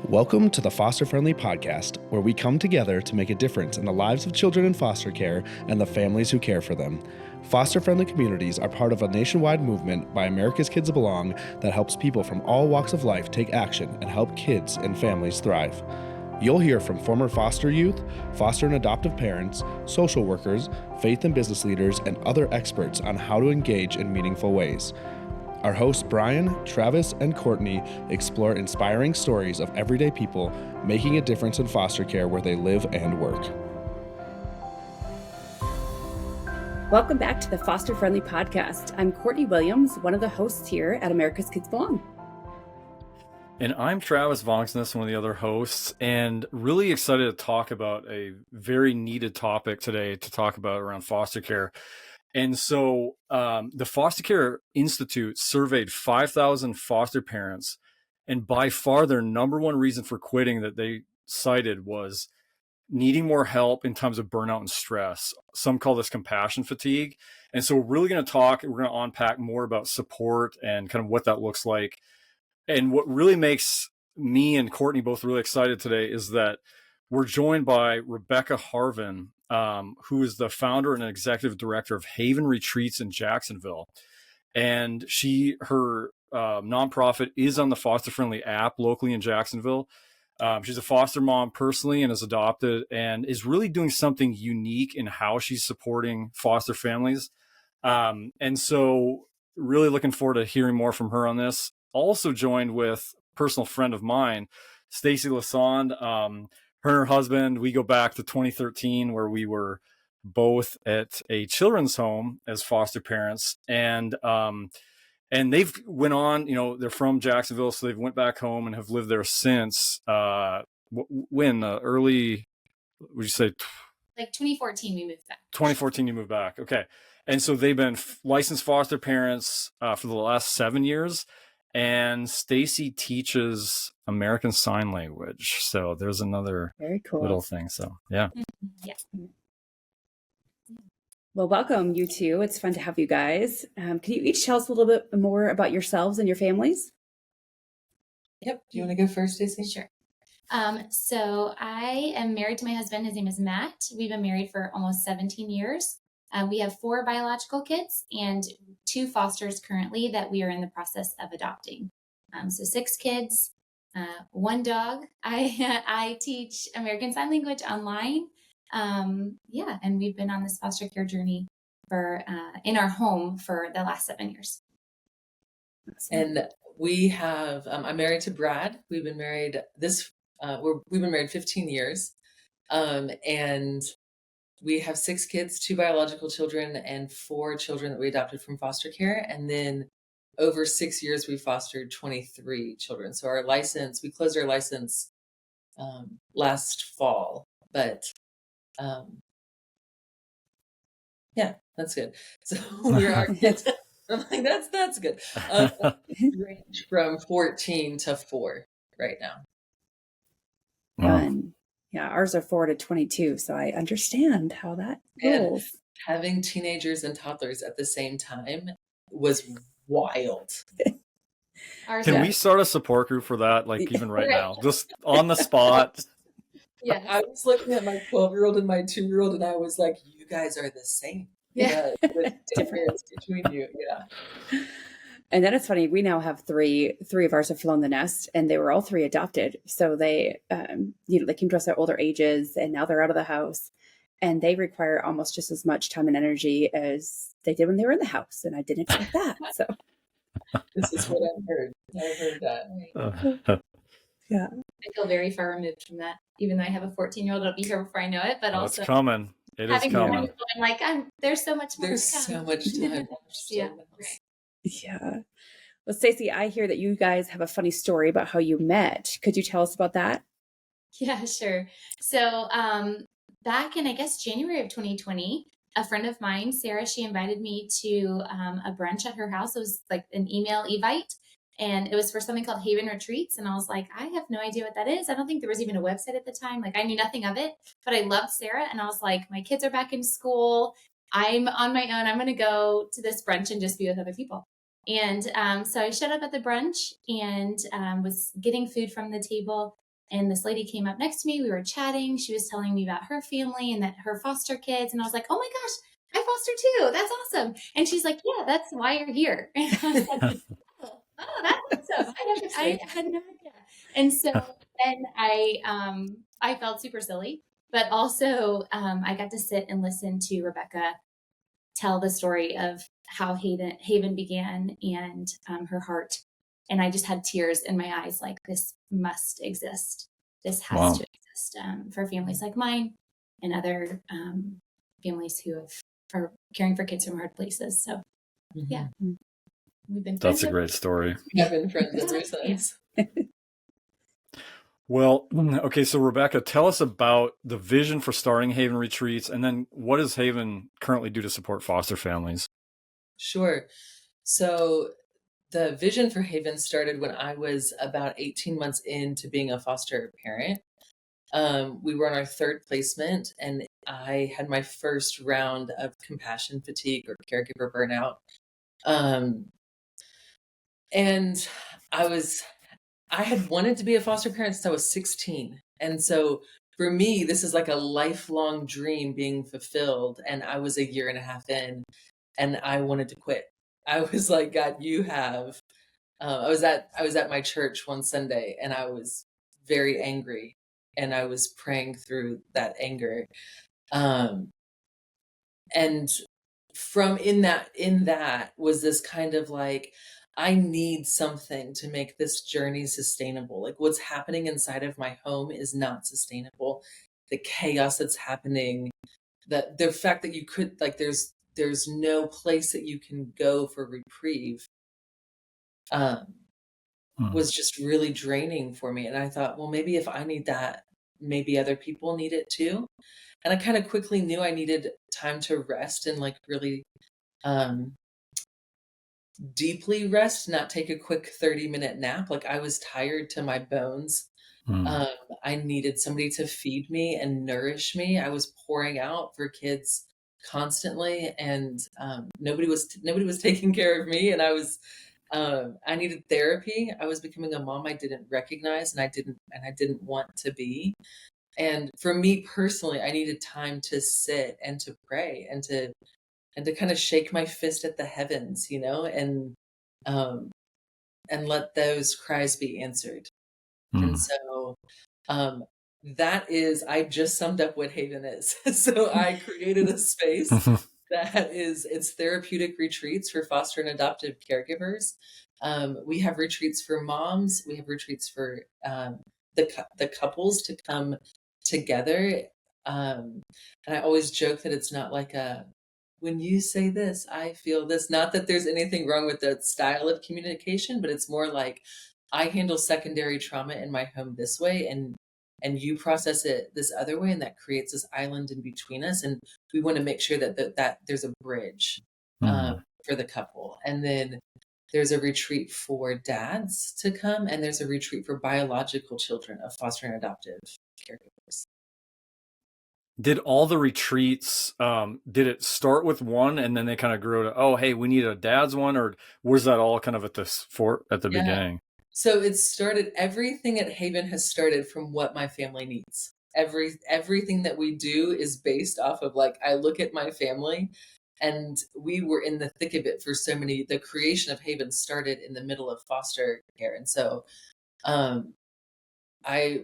Welcome to the Foster Friendly Podcast, where we come together to make a difference in the lives of children in foster care and the families who care for them. Foster Friendly communities are part of a nationwide movement by America's Kids Belong that helps people from all walks of life take action and help kids and families thrive. You'll hear from former foster youth, foster and adoptive parents, social workers, faith and business leaders, and other experts on how to engage in meaningful ways. Our hosts Brian, Travis, and Courtney explore inspiring stories of everyday people making a difference in foster care where they live and work. Welcome back to the Foster Friendly Podcast. I'm Courtney Williams, one of the hosts here at America's Kids Belong. And I'm Travis Vangsnes, one of the other hosts, and really excited to talk about a very needed topic today to talk about around foster care. And so the Foster Care Institute surveyed 5,000 foster parents, and by far their number one reason for quitting that they cited was needing more help in times of burnout and stress. Some call this compassion fatigue. And so we're really going to unpack more about support and kind of what that looks like. And what really makes me and Courtney both really excited today is that we're joined by Rebecca Harvin, who is the founder and executive director of Haven Retreats in Jacksonville. And her nonprofit is on the Foster Friendly app locally in Jacksonville. She's a foster mom personally and is adopted and is really doing something unique in how she's supporting foster families. And so really looking forward to hearing more from her on this. Also joined with a personal friend of mine, Stacy Lasonde. Her and her husband, we go back to 2013, where we were both at a children's home as foster parents, and they've went on. They're from Jacksonville, so they've went back home and have lived there since. Early, would you say? Like 2014, we moved back. 2014, you moved back. Okay, and so they've been licensed foster parents for the last 7 years. And Stacy teaches American Sign Language. So there's another Very cool little thing. So, yeah. Yeah. Well, welcome, you two. It's fun to have you guys. Can you each tell us a little bit more about yourselves and your families? Yep. Do you want to go first, Stacy? Sure. So I am married to my husband. His name is Matt. We've been married for almost 17 years. We have 4 biological kids and 2 fosters currently that we are in the process of adopting. So 6 kids, 1 dog. I teach American Sign Language online. And we've been on this foster care journey for in our home for the last 7 years. And we have. I'm married to Brad. We've been married we've been married 15 years, and we have 6 kids, 2 biological children, and 4 children that we adopted from foster care. And then over 6 years, we fostered 23 children. So we closed our license last fall. But that's good. So our kids. I'm like, that's good. Range from 14 to 4 right now. Fun. Yeah, ours are 4 to 22, so I understand how that goes. And having teenagers and toddlers at the same time was wild. Can we start a support group for that, like even right now? Just on the spot. Yeah. I was looking at my 12-year-old and my 2-year-old, and I was like, you guys are the same. Yeah. The difference between you. Yeah. And then it's funny, we now have 3 of ours have flown the nest, and they were all 3 adopted. So they, they came to us at older ages, and now they're out of the house, and they require almost just as much time and energy as they did when they were in the house. And I didn't expect that. So this is what I've heard. I've heard that. Yeah. I feel very far removed from that. Even though I have a 14-year-old, it'll be here before I know it. But also it's coming. It is coming. I'm like, there's so much more. There's so much time. Yeah. Yeah. Well, Stacy, I hear that you guys have a funny story about how you met. Could you tell us about that? Yeah, sure. So back in, I guess, January of 2020, a friend of mine, Sarah, she invited me to a brunch at her house. It was like an email evite. And it was for something called Haven Retreats. And I was like, I have no idea what that is. I don't think there was even a website at the time. Like, I knew nothing of it, but I loved Sarah. And I was like, my kids are back in school. I'm on my own. I'm going to go to this brunch and just be with other people. And so I showed up at the brunch and was getting food from the table. And this lady came up next to me. We were chatting. She was telling me about her family and that her foster kids. And I was like, oh my gosh, I foster too. That's awesome. And she's like, yeah, that's why you're here. And I was like, oh, that's awesome. I had no idea. And so then I felt super silly, but also I got to sit and listen to Rebecca tell the story of how Haven began and her heart. And I just had tears in my eyes, like, this must exist. This has to exist for families like mine and other families who are caring for kids from hard places. So, yeah, we've been friends. That's a great story. We've been friends ever since. Well, okay, so Rebecca, tell us about the vision for starting Haven Retreats, and then what does Haven currently do to support foster families? Sure. So the vision for Haven started when I was about 18 months into being a foster parent. We were on our third placement, and I had my first round of compassion fatigue or caregiver burnout. And I had wanted to be a foster parent since I was 16. And so for me, this is like a lifelong dream being fulfilled. And I was a year and a half in, and I wanted to quit. I was like, God, you have, I was at my church one Sunday, and I was very angry, and I was praying through that anger. And from in that was this kind of like, I need something to make this journey sustainable. Like, what's happening inside of my home is not sustainable. The chaos that's happening, the fact that you could, like, there's no place that you can go for reprieve, was just really draining for me. And I thought, well, maybe if I need that, maybe other people need it too. And I kind of quickly knew I needed time to rest and like really deeply rest, not take a quick 30-minute nap. Like, I was tired to my bones. I needed somebody to feed me and nourish me. I was pouring out for kids constantly, and nobody was taking care of me. And I needed therapy. I was becoming a mom I didn't recognize, and I didn't want to be. And for me personally, I needed time to sit and to pray and to kind of shake my fist at the heavens, and let those cries be answered. And so I just summed up what Haven is. So I created a space it's therapeutic retreats for foster and adoptive caregivers. We have retreats for moms. We have retreats for the couples to come together. And I always joke that it's not like when you say this, I feel this. Not that there's anything wrong with the style of communication, but it's more like, I handle secondary trauma in my home this way, and you process it this other way, and that creates this island in between us. And we want to make sure that there's a bridge for the couple. And then there's a retreat for dads to come, and there's a retreat for biological children of foster and adoptive caregivers. Did all the retreats, did it start with one and then they kind of grew to, oh, hey, we need a dad's one? Or was that all kind of at the beginning? So everything at Haven has started from what my family needs. Everything that we do is based off of, like, I look at my family, and we were in the thick of it for the creation of Haven started in the middle of foster care. And so, I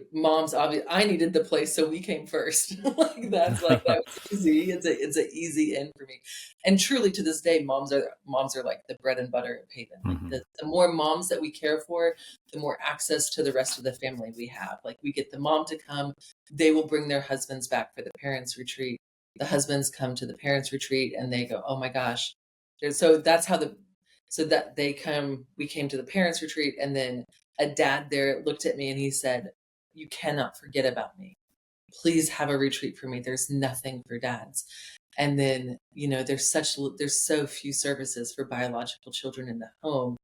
needed the place, so we came first. that was easy. It's an easy in for me. And truly, to this day, moms are like the bread and butter of Haven. Like, the more moms that we care for, the more access to the rest of the family we have. Like, we get the mom to come, they will bring their husbands back for the parents' retreat. The husbands come to the parents' retreat, and they go, oh my gosh. So that's how we came to the parents' retreat, and then a dad there looked at me and he said, you cannot forget about me. Please have a retreat for me. There's nothing for dads. And then, there's so few services for biological children in the home.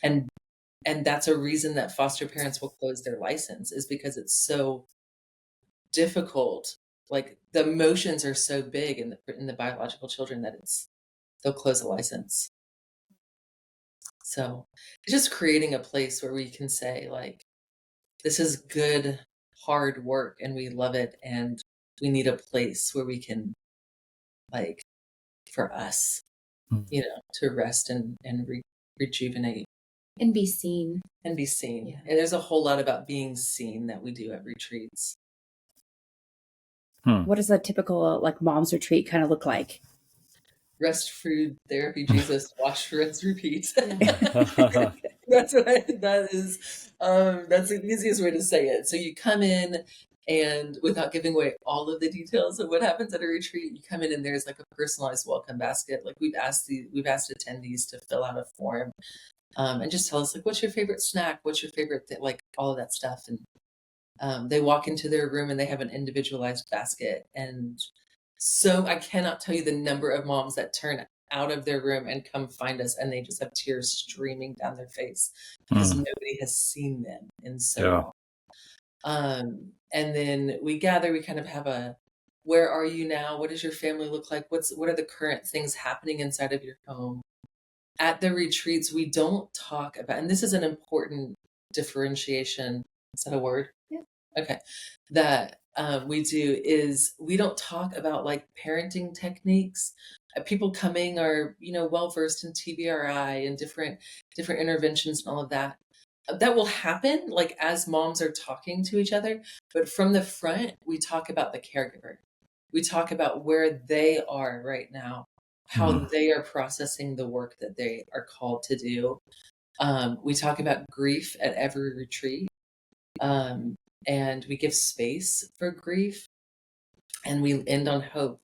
And that's a reason that foster parents will close their license, is because it's so difficult. Like, the emotions are so big in the biological children that they'll close a license. So it's just creating a place where we can say, like, this is good hard work and we love it. And we need a place where we can, like, for us, you know, to rest and rejuvenate. And be seen. And be seen. Yeah. And there's a whole lot about being seen that we do at retreats. What does a typical like mom's retreat kind of look like? Rest, food, therapy, Jesus, wash, rinse, repeat. Yeah. That's the easiest way to say it. So you come in, and without giving away all of the details of what happens at a retreat, you come in and there's like a personalized welcome basket. Like we've asked attendees to fill out a form, and just tell us like, what's your favorite snack? What's your favorite like all of that stuff. And they walk into their room and they have an individualized basket. And so I cannot tell you the number of moms that turn out of their room and come find us, and they just have tears streaming down their face because nobody has seen them in so long. And then we gather, we kind of have a, where are you now? What does your family look like? What are the current things happening inside of your home? At the retreats, we don't talk about, and this is an important differentiation. Is that a word? Yeah. Okay. That we do is we don't talk about like parenting techniques. People coming are, you know, well-versed in TBRI and different interventions and all of that. That will happen like as moms are talking to each other. But from the front, we talk about the caregiver. We talk about where they are right now, how they are processing the work that they are called to do. We talk about grief at every retreat. And we give space for grief, and we end on hope.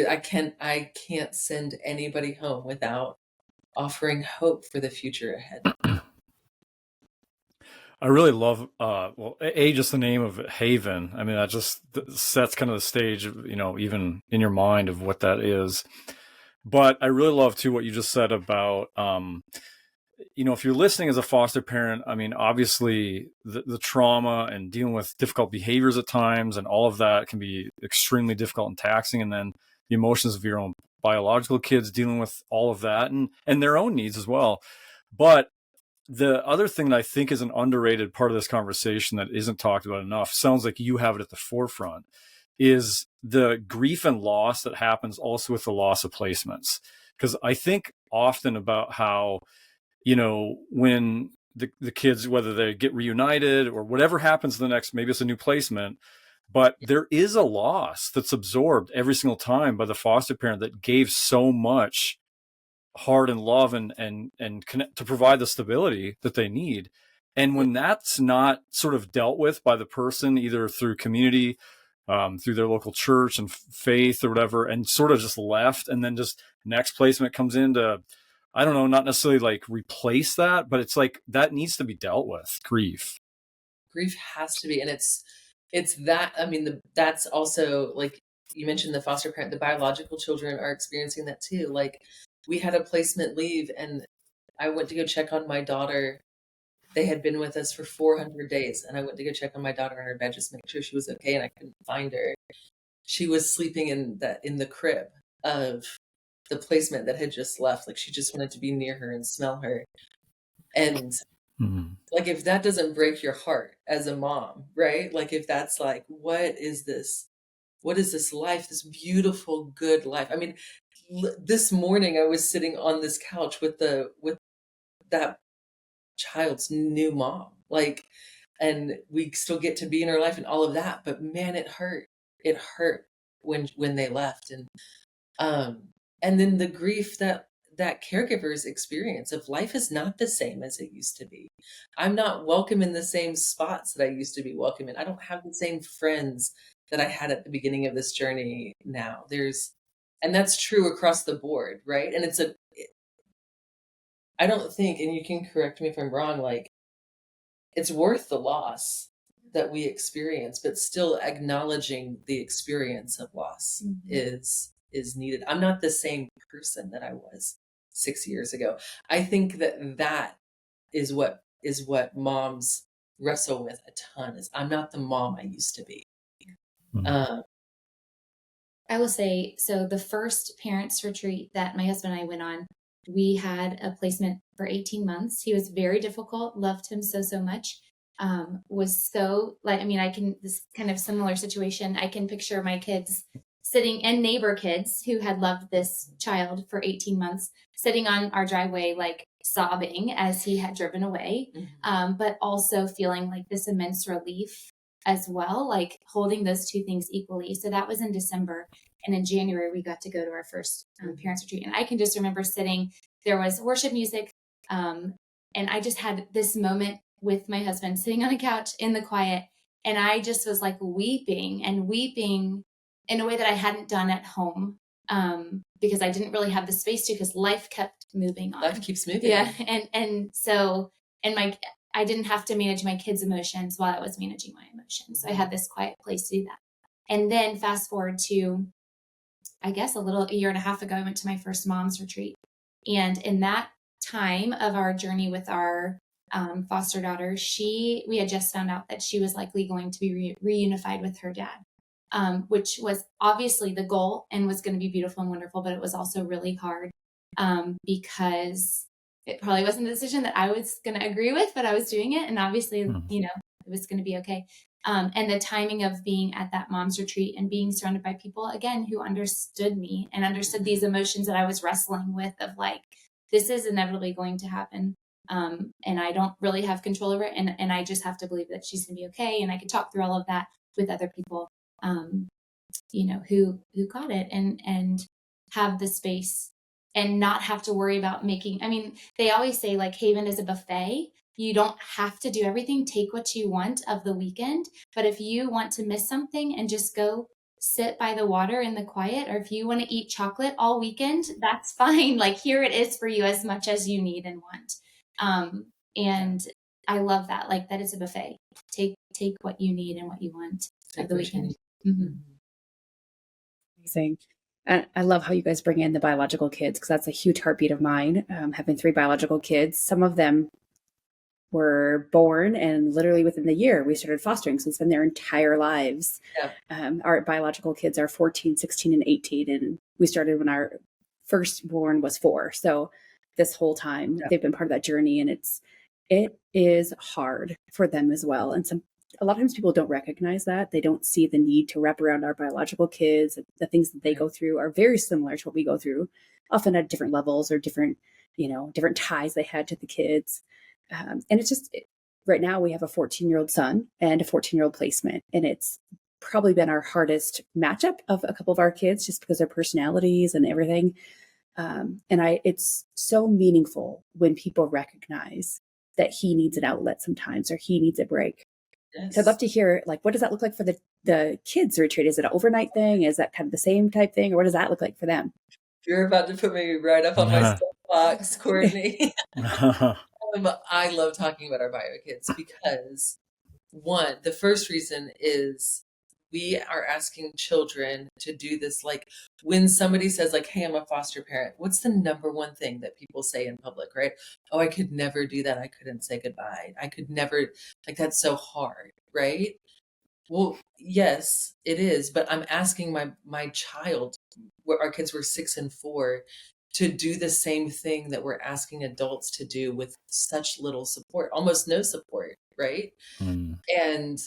I can't send anybody home without offering hope for the future ahead. I really love, just the name of it, Haven. I mean, that just sets kind of the stage, you know, even in your mind of what that is. But I really love too what you just said about, you know, if you're listening as a foster parent, I mean, obviously the trauma and dealing with difficult behaviors at times and all of that can be extremely difficult and taxing. And then the emotions of your own biological kids dealing with all of that and their own needs as well. But the other thing that I think is an underrated part of this conversation that isn't talked about enough, sounds like you have it at the forefront, is the grief and loss that happens also with the loss of placements. Because I think often about how, you know, when the kids, whether they get reunited or whatever happens the next, maybe it's a new placement, but there is a loss that's absorbed every single time by the foster parent that gave so much heart and love and connect to provide the stability that they need. And when that's not sort of dealt with by the person, either through community, through their local church and faith or whatever, and sort of just left, and then just next placement comes in to, I don't know, not necessarily like replace that, but it's like that needs to be dealt with. Grief Has to be. And it's that, I mean, that's also like you mentioned the foster parent, the biological children are experiencing that too. Like we had a placement leave and I went to go check on my daughter. They had been with us for 400 days. And I went to go check on my daughter in her bed, just make sure she was okay. And I couldn't find her. She was sleeping in the crib of the placement that had just left. Like she just wanted to be near her and smell her. And like, if that doesn't break your heart as a mom, right? Like if that's like, what is this life, this beautiful, good life? I mean, this morning I was sitting on this couch with that child's new mom, like, and we still get to be in her life and all of that. But man, it hurt when they left. And then the grief that caregivers experience of life is not the same as it used to be. I'm not welcome in the same spots that I used to be welcome in. I don't have the same friends that I had at the beginning of this journey now. And that's true across the board, right? And I don't think, and you can correct me if I'm wrong, like it's worth the loss that we experience, but still acknowledging the experience of loss is needed. I'm not the same person that I was 6 years ago. I think that is what moms wrestle with a ton, is I'm not the mom I used to be. I will say, so the first parents retreat that my husband and I went on, we had a placement for 18 months. He was very difficult, loved him so much. was so like, I mean, this kind of similar situation, I can picture my kids sitting, and neighbor kids who had loved this child for 18 months, sitting on our driveway, like sobbing as he had driven away, but also feeling like this immense relief as well, like holding those two things equally. So that was in December. And in January, we got to go to our first parents retreat. And I can just remember there was worship music. And I just had this moment with my husband sitting on a couch in the quiet. And I just was like weeping in a way that I hadn't done at home, because I didn't really have the space to, because life kept moving on. Life keeps moving. Yeah. I didn't have to manage my kids' emotions while I was managing my emotions. So I had this quiet place to do that. And then fast forward to, I guess, a year and a half ago, I went to my first mom's retreat. And in that time of our journey with our foster daughter, we had just found out that she was likely going to be reunified with her dad, which was obviously the goal and was going to be beautiful and wonderful, but it was also really hard, because it probably wasn't a decision that I was going to agree with, but I was doing it. And obviously, it was going to be okay. And the timing of being at that mom's retreat and being surrounded by people, again, who understood me and understood these emotions that I was wrestling with, of like, this is inevitably going to happen. And I don't really have control over it. And I just have to believe that she's going to be okay. And I could talk through all of that with other people, who got it, and have the space and not have to worry about they always say, like, Haven is a buffet. You don't have to do everything. Take what you want of the weekend. But if you want to miss something and just go sit by the water in the quiet, or if you want to eat chocolate all weekend, that's fine. Like, here it is for you, as much as you need and want. And I love that. Like, that is a buffet. Take what you need and what you want of the weekend. Amazing. And I love how you guys bring in the biological kids, because that's a huge heartbeat of mine. Having 3 biological kids, some of them were born, and literally within the year we started fostering. So it's been their entire lives. Yeah. Our biological kids are 14, 16, and 18. And we started when our firstborn was 4. So this whole time they've been part of that journey, and it is hard for them as well. And a lot of times people don't recognize that. They don't see the need to wrap around our biological kids. The things that they go through are very similar to what we go through, often at different levels or different ties they had to the kids. And it's just, right now we have a 14-year-old son and a 14-year-old placement. And it's probably been our hardest matchup of a couple of our kids, just because of their personalities and everything. It's so meaningful when people recognize that he needs an outlet sometimes, or he needs a break. Yes. So I'd love to hear, like, what does that look like for the kids retreat? Is it an overnight thing? Is that kind of the same type thing? Or what does that look like for them? You're about to put me right up on my soapbox, Courtney. I love talking about our bio kids because, one, the first reason is we are asking children to do this. Like, when somebody says, like, hey, I'm a foster parent, what's the number one thing that people say in public, right? Oh, I could never do that. I couldn't say goodbye. I could never, like, that's so hard, right? Well, yes, it is. But I'm asking my child, where our kids were 6 and 4, to do the same thing that we're asking adults to do with such little support, almost no support, right? And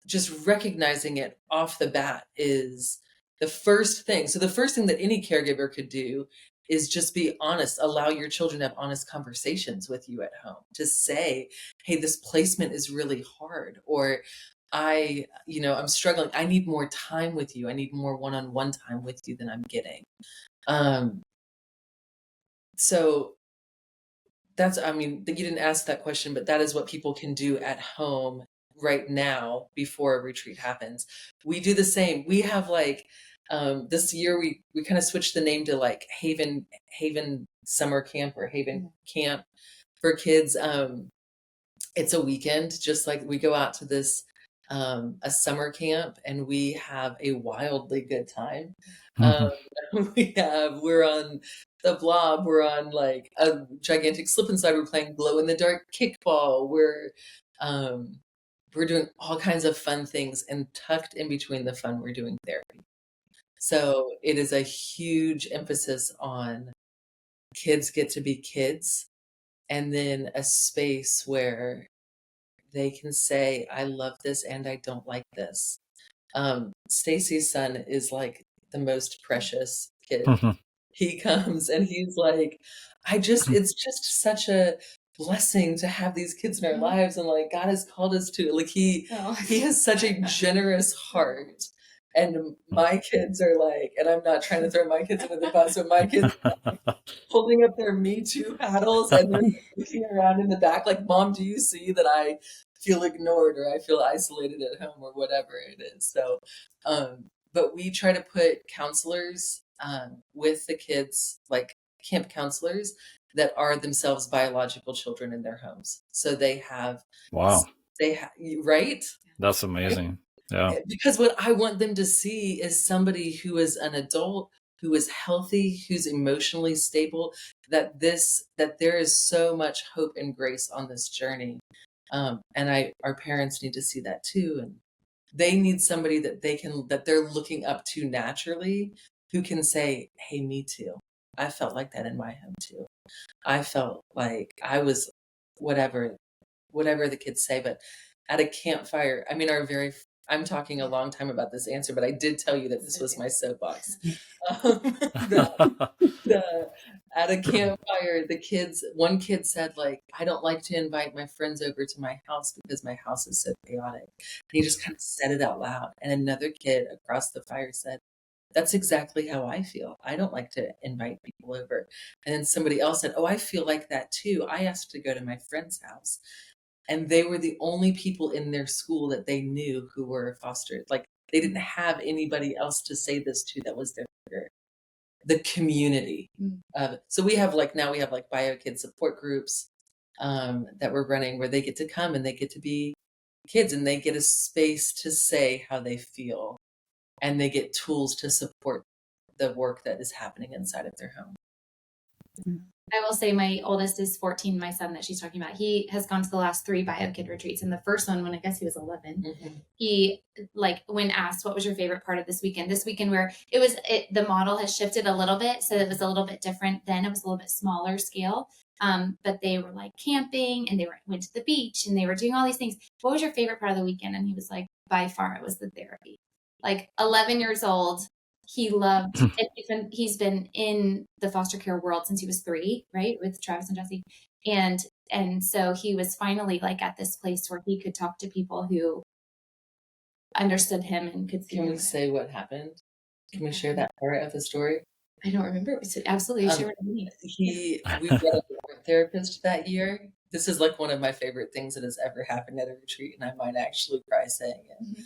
just recognizing it off the bat is the first thing. So the first thing that any caregiver could do is just be honest. Allow your children to have honest conversations with you at home, to say, hey, this placement is really hard, or I'm struggling. I need more time with you. I need more one-on-one time with you than I'm getting. So that's, you didn't ask that question, but that is what people can do at home right now before a retreat happens. We do the same. We have this year we kind of switched the name to like Haven Summer Camp, or Haven Camp for kids. It's a weekend, just like we go out to this a summer camp, and we have a wildly good time. We're on the blob, we're on like a gigantic slip and slide, we're playing glow in the dark kickball, we're doing all kinds of fun things, and tucked in between the fun, we're doing therapy. So it is a huge emphasis on kids get to be kids, and then a space where they can say, I love this and I don't like this. Stacy's son is like the most precious kid. He comes and he's like, it's just such a blessing to have these kids in our lives. And like, God has called us to, like, he has such a generous heart. And my kids are like, and I'm not trying to throw my kids under the bus, but my kids are like holding up their Me Too paddles and they're looking around in the back like, Mom, do you see that I feel ignored or I feel isolated at home or whatever it is? So, but we try to put counselors with the kids, like camp counselors that are themselves biological children in their homes. So they have, Wow. Right? That's amazing. Yeah. Because what I want them to see is somebody who is an adult, who is healthy, who's emotionally stable, that there is so much hope and grace on this journey. And our parents need to see that too. And they need somebody that they're looking up to naturally, who can say, hey, me too. I felt like that in my home too. I felt like I was whatever the kids say, but at a campfire, I mean, I'm talking a long time about this answer, but I did tell you that this was my soapbox. At a campfire, one kid said, like, I don't like to invite my friends over to my house because my house is so chaotic. And he just kind of said it out loud. And another kid across the fire said, that's exactly how I feel. I don't like to invite people over. And then somebody else said, oh, I feel like that too. I asked to go to my friend's house. And they were the only people in their school that they knew who were fostered. Like, they didn't have anybody else to say this to that was the community. So we have now bio kid support groups that we're running, where they get to come and they get to be kids and they get a space to say how they feel, and they get tools to support the work that is happening inside of their home. I will say my oldest is 14, my son that she's talking about. He has gone to the last 3 bio kid retreats. And the first one, when I guess he was 11, he, when asked, what was your favorite part of this weekend where the model has shifted a little bit. So it was a little bit different then. It was a little bit smaller scale. But they were like camping and they went to the beach and they were doing all these things. What was your favorite part of the weekend? And he was like, by far, it was the therapy. 11 years old. He loved it. He's been in the foster care world since he was 3, right? With Travis and Jesse. And so he was finally at this place where he could talk to people who understood him and could see him. Can we say what happened? Can we share that part of the story? I don't remember. Absolutely. We got a therapist that year. This is one of my favorite things that has ever happened at a retreat, and I might actually cry saying it.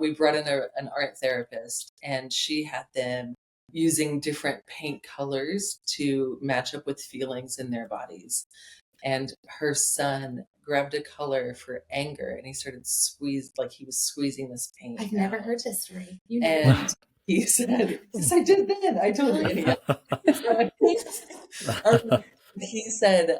We brought in an art therapist, and she had them using different paint colors to match up with feelings in their bodies. And her son grabbed a color for anger, and he started he was squeezing this paint. I've never heard this story. And he said, yes, I did then. I told you. He said,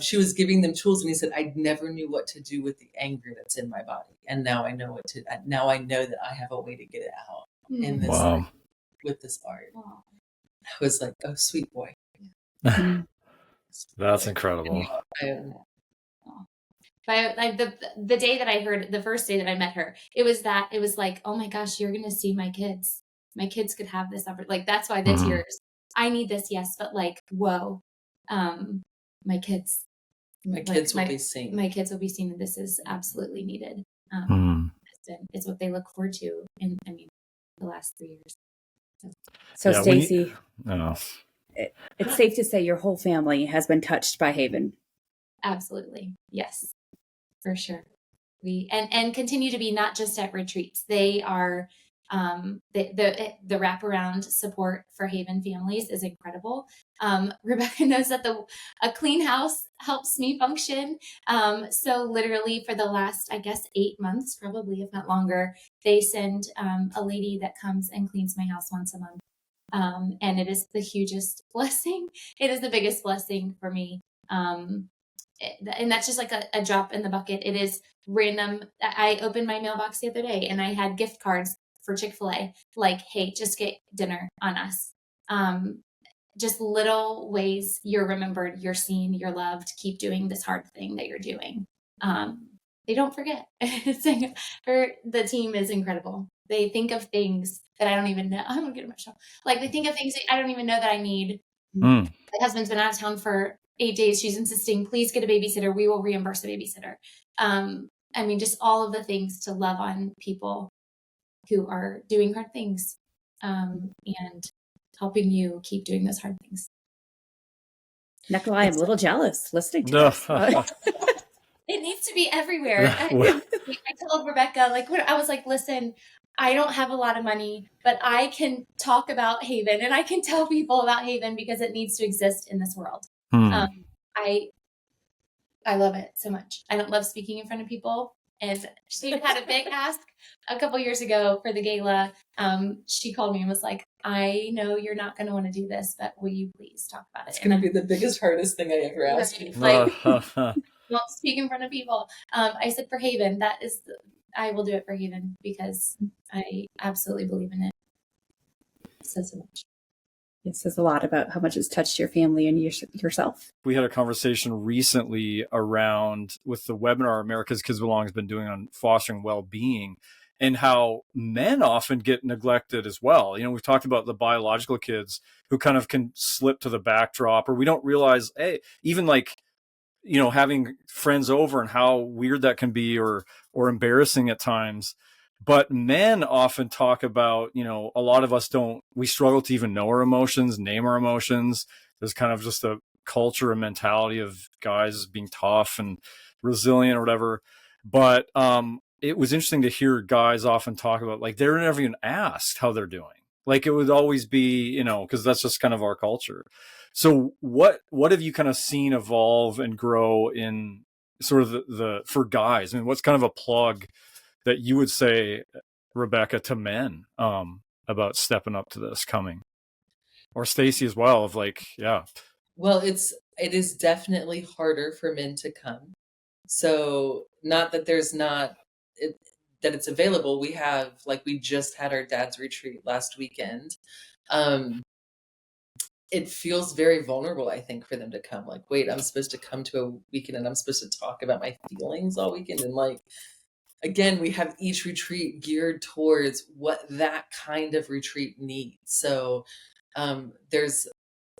she was giving them tools, and he said, I never knew what to do with the anger that's in my body. And now I know now I know that I have a way to get it out in this, with this art. Wow. I was like, oh, sweet boy. That's incredible. The day that I heard, the first day that I met her, it was like, oh my gosh, you're going to see my kids. My kids could have this. That's why the tears. I need this. Yes. But whoa. My kids will be seen. My kids will be seen, and this is absolutely needed. It's what they look forward to in the last 3 years. So Stacy, it's safe to say your whole family has been touched by Haven. Absolutely, yes, for sure. We and continue to be, not just at retreats. They are. The wraparound support for Haven families is incredible. Rebecca knows that a clean house helps me function. So literally for the last, 8 months, probably, if not longer, they send a lady that comes and cleans my house once a month. And it is the hugest blessing. It is the biggest blessing for me. And that's just a drop in the bucket. It is random. I opened my mailbox the other day and I had gift cards for Chick-fil-A, hey, just get dinner on us. Just little ways you're remembered, you're seen, you're loved. Keep doing this hard thing that you're doing. they don't forget. The team is incredible. They think of things that I don't even know. I'm gonna get emotional. Like, they think of things that I don't even know that I need. My husband's been out of town for 8 days. She's insisting, please get a babysitter. We will reimburse the babysitter. I mean, just all of the things to love on people who are doing hard things, and helping you keep doing those hard things. Not gonna lie, I'm a little jealous listening to this. It needs to be everywhere. I told Rebecca, like, when I was like, listen, I don't have a lot of money, but I can talk about Haven and I can tell people about Haven because it needs to exist in this world. I love it so much. I don't love speaking in front of people. And she had a big ask a couple years ago for the gala. She called me and was like, I know you're not going to want to do this, but will you please talk about it? It's going to be the biggest, hardest thing I ever asked you. Like, don't speak in front of people. I said, for Haven, I will do it for Haven because I absolutely believe in it. It says so much. It says a lot about how much it's touched your family and yourself. We had a conversation recently around with the webinar America's Kids Belong has been doing on fostering well-being, and how men often get neglected as well. You know, we've talked about the biological kids who kind of can slip to the backdrop, or we don't realize, hey, even like, you know, having friends over and how weird that can be, or embarrassing at times. But men often talk about, you know, a lot of us we struggle to even know our emotions, name our emotions. There's kind of just a culture and mentality of guys being tough and resilient or whatever. But it was interesting to hear guys often talk about, like, they're never even asked how they're doing. Like, it would always be, you know, because that's just kind of our culture. So what have you kind of seen evolve and grow in sort of the for guys? I mean, what's kind of a plug that you would say, Rebecca, to men about stepping up to this coming, or Stacy as well, of like, yeah. Well, it is definitely harder for men to come. So not that there's not that it's available. We just had our dad's retreat last weekend. It feels very vulnerable, I think, for them to come. Like, wait, I'm supposed to come to a weekend and I'm supposed to talk about my feelings all weekend, and like, again, we have each retreat geared towards what that kind of retreat needs. So there's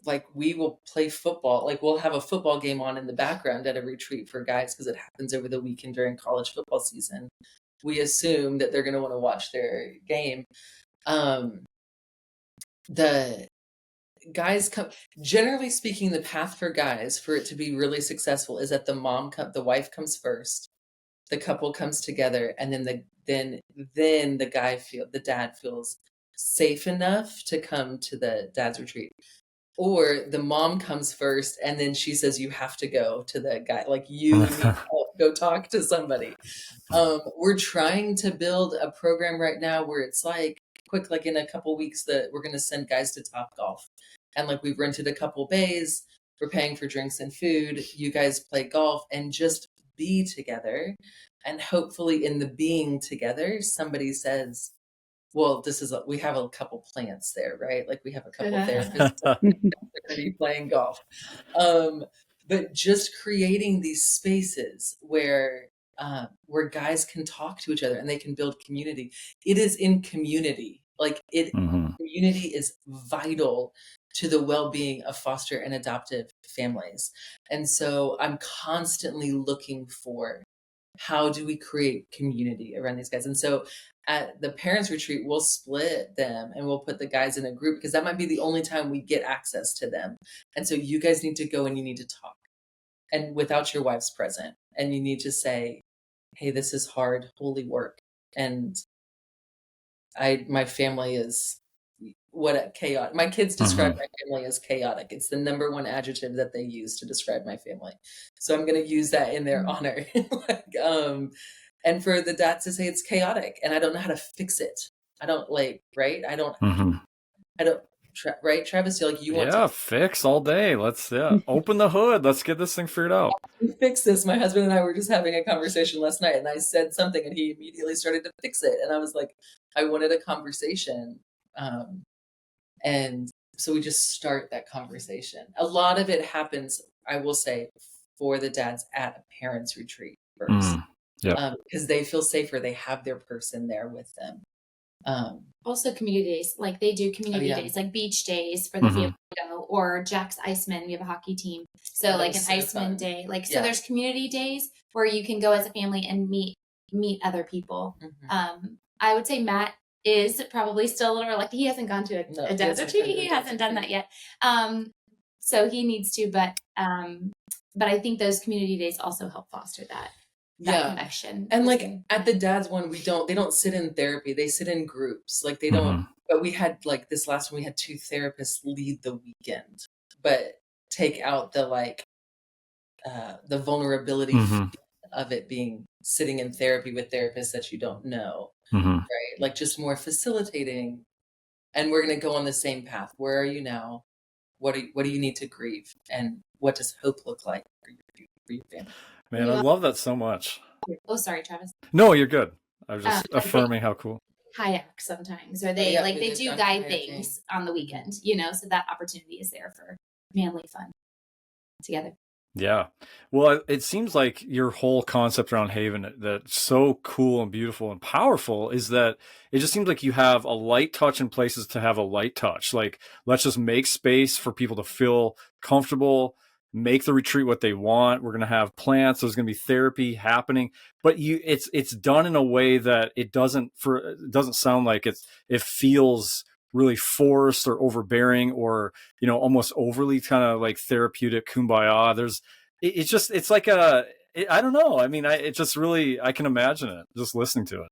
like, we will play football. Like, we'll have a football game on in the background at a retreat for guys because it happens over the weekend during college football season. We assume that they're going to want to watch their game. The guys come, generally speaking, the path for guys for it to be really successful is that the wife comes first. The couple comes together, and then the dad feels safe enough to come to the dad's retreat. Or the mom comes first, and then she says, you have to go to the guy, like, you need help, go talk to somebody. We're trying to build a program right now where it's like quick, like in a couple weeks, that we're going to send guys to Top Golf. And like, we've rented a couple bays, we're paying for drinks and food. You guys play golf and just be together. And hopefully in the being together, somebody says, well, we have a couple plants there, right? Like, we have a couple therapists that are going to be playing golf. But just creating these spaces where guys can talk to each other and they can build community. It is in community. Like, community is vital to the well-being of foster and adoptive families. And so I'm constantly looking for, how do we create community around these guys? And so at the parents retreat, we'll split them and we'll put the guys in a group, because that might be the only time we get access to them. And so you guys need to go and you need to talk, and without your wives present, and you need to say, hey, this is hard, holy work. And my family is chaotic. My kids describe my family as chaotic. It's the number one adjective that they use to describe my family. So I'm going to use that in their honor. And for the dad to say it's chaotic and I don't know how to fix it. I don't right? I don't, right? Travis, you're like, you want to fix all day. Let's open the hood. Let's get this thing figured out. Fix this. My husband and I were just having a conversation last night, and I said something and he immediately started to fix it. And I was like, I wanted a conversation. And so we just start that conversation. A lot of it happens, I will say, for the dads at a parents retreat. caregivers. Yeah. Because they feel safer. They have their person there with them. Also community days, like they do community days, like beach days for the family to go, or Jack's Iceman. We have a hockey team. So like an Iceman day, like, so there's community days where you can go as a family and meet other people. I would say Matt is probably still a little reluctant. He hasn't gone to a desert retreat. He hasn't done that yet. So he needs to, but I think those community days also help foster that connection. And like at the dad's one, they don't sit in therapy. They sit in groups. Like they don't, but we had like this last one, we had 2 therapists lead the weekend, but take out the like, the vulnerability of it being sitting in therapy with therapists that you don't know, right? Like just more facilitating, and we're going to go on the same path. Where are you now? What do you need to grieve? And what does hope look like for your family? Man, I love that so much. Oh, sorry, Travis. No, you're good. I was just affirming how cool. Kayak sometimes, or they do guide things on the weekend, so that opportunity is there for family fun together. Yeah. Well, it seems like your whole concept around Haven that's so cool and beautiful and powerful is that it just seems like you have a light touch in places to have a light touch. Like, let's just make space for people to feel comfortable, make the retreat what they want. We're going to have plants. There's going to be therapy happening, but it's done in a way that it doesn't sound like it feels really forced or overbearing or, almost overly kind of like therapeutic kumbaya. It's like I don't know. I mean, I can imagine it just listening to it.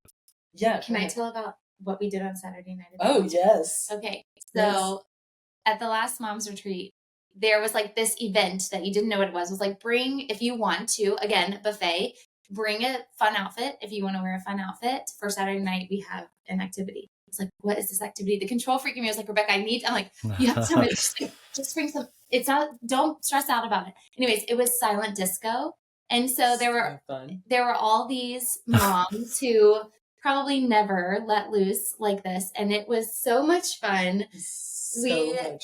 Yeah. Can I tell about what we did on Saturday night? Oh, yes. Okay. So at the last mom's retreat, there was like this event that you didn't know what it was. It was like, bring, if you want to, again, buffet, bring a fun outfit. If you want to wear a fun outfit for Saturday night, we have an activity. It's like, what is this activity? The control freak in me was like, Rebecca, I'm like, you have to tell me, just bring some, don't stress out about it. Anyways, it was silent disco. And so there were all these moms who probably never let loose like this. And it was so much fun. Silent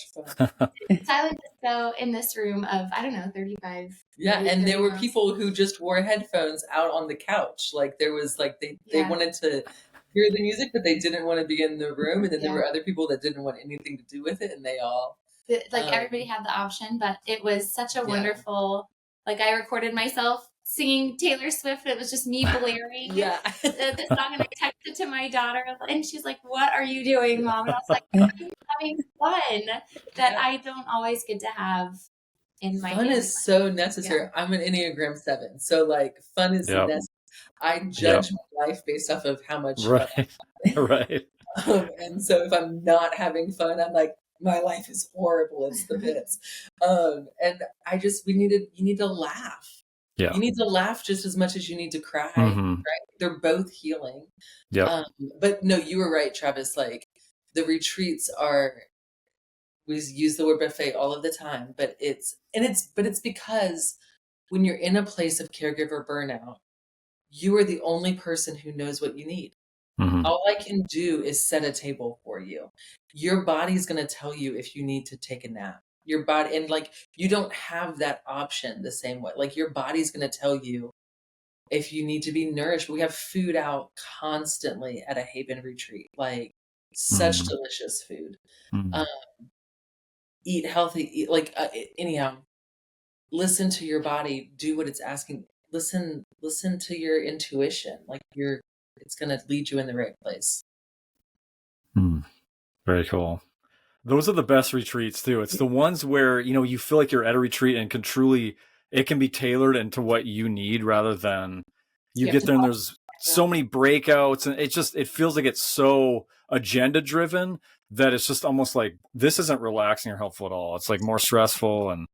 disco in this room of, I don't know, 35. Yeah. And there were people who just wore headphones out on the couch. Like there was like, they wanted to hear the music, but they didn't want to be in the room. And then there were other people that didn't want anything to do with it. And they all everybody had the option, but it was such a wonderful, like I recorded myself singing Taylor Swift. It was just me blaring the song, and I texted to my daughter and she's like, what are you doing, Mom? And I was like, I'm having fun that I don't always get to have in my fun is so necessary. I'm an Enneagram 7. So like fun is necessary. I judge my life based off of how much fun I'm having. Right. And so if I'm not having fun, I'm like, my life is horrible. It's the pits. And you need to laugh. Yeah. You need to laugh just as much as you need to cry. Right? They're both healing. Yeah. But no, you were right, Travis. Like the retreats we use the word buffet all of the time, but it's because when you're in a place of caregiver burnout, you are the only person who knows what you need. All I can do is set a table for you. Your body's going to tell you if you need to take a nap. Your body, and like, you don't have that option the same way. Like your body's going to tell you if you need to be nourished. We have food out constantly at a Haven retreat, like such delicious food. Eat healthy, anyhow, listen to your body, do what it's asking. Listen to your intuition. Like it's going to lead you in the right place. Very cool. Those are the best retreats too. It's the ones where, you feel like you're at a retreat and it can be tailored into what you need rather than you get there and there's so many breakouts, and it feels like it's so agenda driven that it's just almost like this isn't relaxing or helpful at all. It's like more stressful and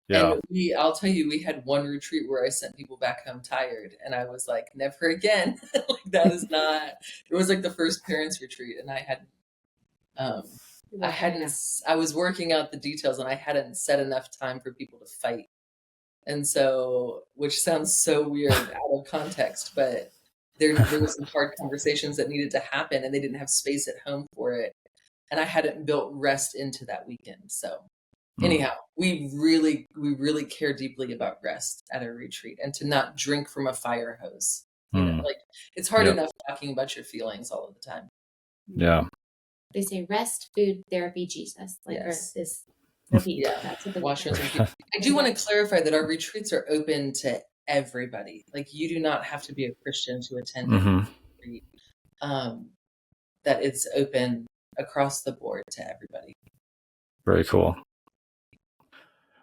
And I'll tell you, we had one retreat where I sent people back home tired, and I was like, never again. Like that is not. It was like the first parents retreat, and I was working out the details, and I hadn't set enough time for people to fight, and so, which sounds so weird out of context, but there were some hard conversations that needed to happen, and they didn't have space at home for it, and I hadn't built rest into that weekend, so. Anyhow, we really care deeply about rest at a retreat and to not drink from a fire hose. You know, like it's hard enough talking about your feelings all of the time. Yeah. They say rest, food, therapy, Jesus. Like rest is repeat. Yeah. That's what Wash, rinse, repeat. I do want to clarify that our retreats are open to everybody. Like you do not have to be a Christian to attend a retreat. That it's open across the board to everybody. Very cool.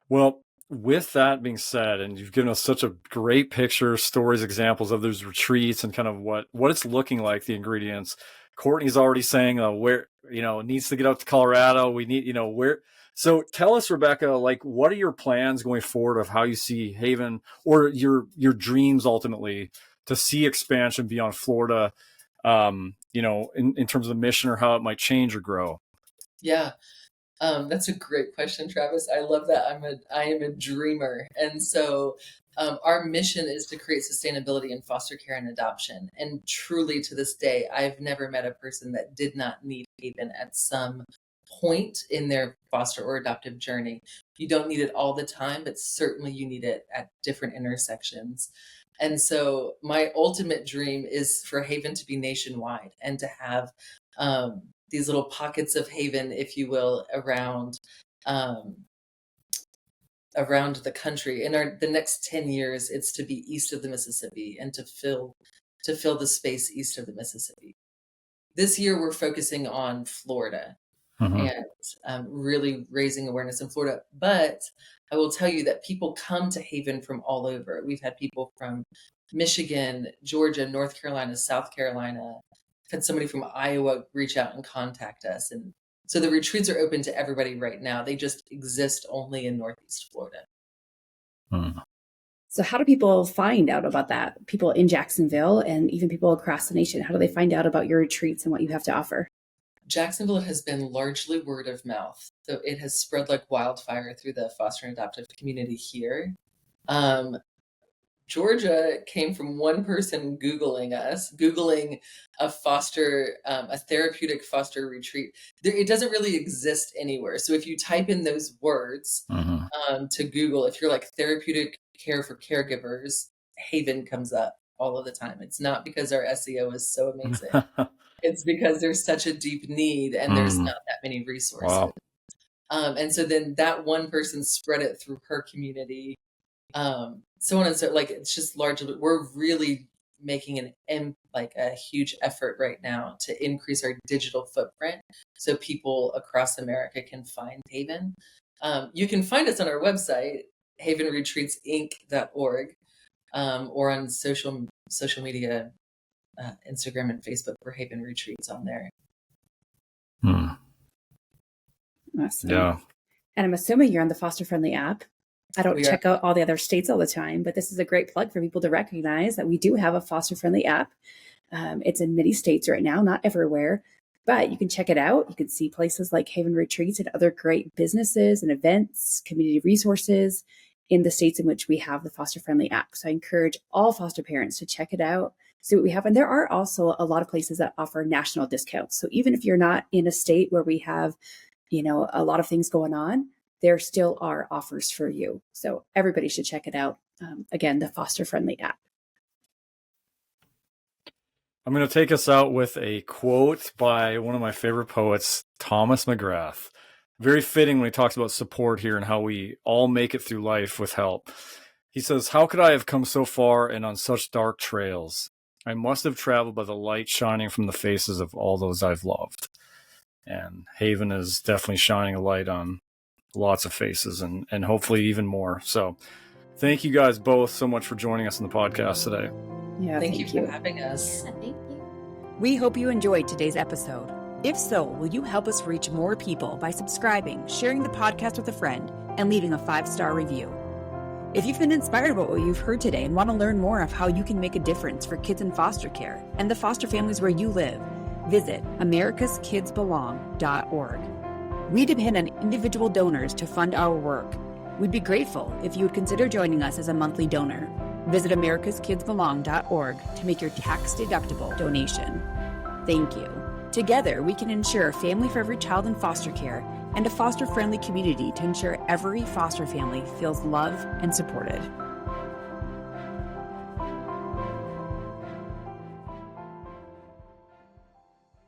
Well, with that being said, and you've given us such a great picture, stories, examples of those retreats and kind of what it's looking like, the ingredients. Courtney's already saying where, needs to get out to Colorado. We need, where. So tell us, Rebecca, like, what are your plans going forward of how you see Haven, or your dreams ultimately to see expansion beyond Florida, in terms of the mission or how it might change or grow? Yeah. That's a great question, Travis. I love that. I am a dreamer. And so our mission is to create sustainability in foster care and adoption. And truly to this day, I've never met a person that did not need Haven at some point in their foster or adoptive journey. You don't need it all the time, but certainly you need it at different intersections. And so my ultimate dream is for Haven to be nationwide and to have these little pockets of Haven, if you will, around the country. In the next 10 years, it's to be east of the Mississippi and to fill the space east of the Mississippi. This year, we're focusing on Florida and really raising awareness in Florida. But I will tell you that people come to Haven from all over. We've had people from Michigan, Georgia, North Carolina, South Carolina. Had somebody from Iowa reach out and contact us. And so the retreats are open to everybody right now. They just exist only in Northeast Florida. So how do people find out about that? People in Jacksonville and even people across the nation, how do they find out about your retreats and what you have to offer? Jacksonville has been largely word of mouth. So it has spread like wildfire through the foster and adoptive community here. Georgia came from one person Googling a therapeutic foster retreat. It doesn't really exist anywhere. So if you type in those words to Google, if you're like therapeutic care for caregivers, Haven comes up all of the time. It's not because our SEO is so amazing. It's because there's such a deep need and there's not that many resources. Wow. And so then that one person spread it through her community. So on and so, like, it's just largely, we're really making a huge effort right now to increase our digital footprint so people across America can find Haven. You can find us on our website, havenretreatsinc.org, or on social media, Instagram and Facebook for Haven Retreats on there. Awesome. Yeah. And I'm assuming you're on the Foster Friendly app. I don't check out all the other states all the time, but this is a great plug for people to recognize that we do have a foster friendly app. It's in many states right now, not everywhere, but you can check it out. You can see places like Haven Retreats and other great businesses and events, community resources in the states in which we have the foster friendly app. So I encourage all foster parents to check it out, see what we have. And there are also a lot of places that offer national discounts. So even if you're not in a state where we have, a lot of things going on, there still are offers for you. So everybody should check it out. Again, the Foster Friendly app. I'm going to take us out with a quote by one of my favorite poets, Thomas McGrath. Very fitting when he talks about support here and how we all make it through life with help. He says, "How could I have come so far and on such dark trails? I must have traveled by the light shining from the faces of all those I've loved." And Haven is definitely shining a light on lots of faces and hopefully even more. So thank you guys both so much for joining us on the podcast today. Yeah, thank you for having us. Yeah, thank you. We hope you enjoyed today's episode. If so, will you help us reach more people by subscribing, sharing the podcast with a friend, and leaving a 5-star review? If you've been inspired about what you've heard today and want to learn more of how you can make a difference for kids in foster care and the foster families where you live, visit americaskidsbelong.org. We depend on individual donors to fund our work. We'd be grateful if you would consider joining us as a monthly donor. Visit americaskidsbelong.org to make your tax-deductible donation. Thank you. Together, we can ensure a family for every child in foster care and a foster-friendly community to ensure every foster family feels loved and supported.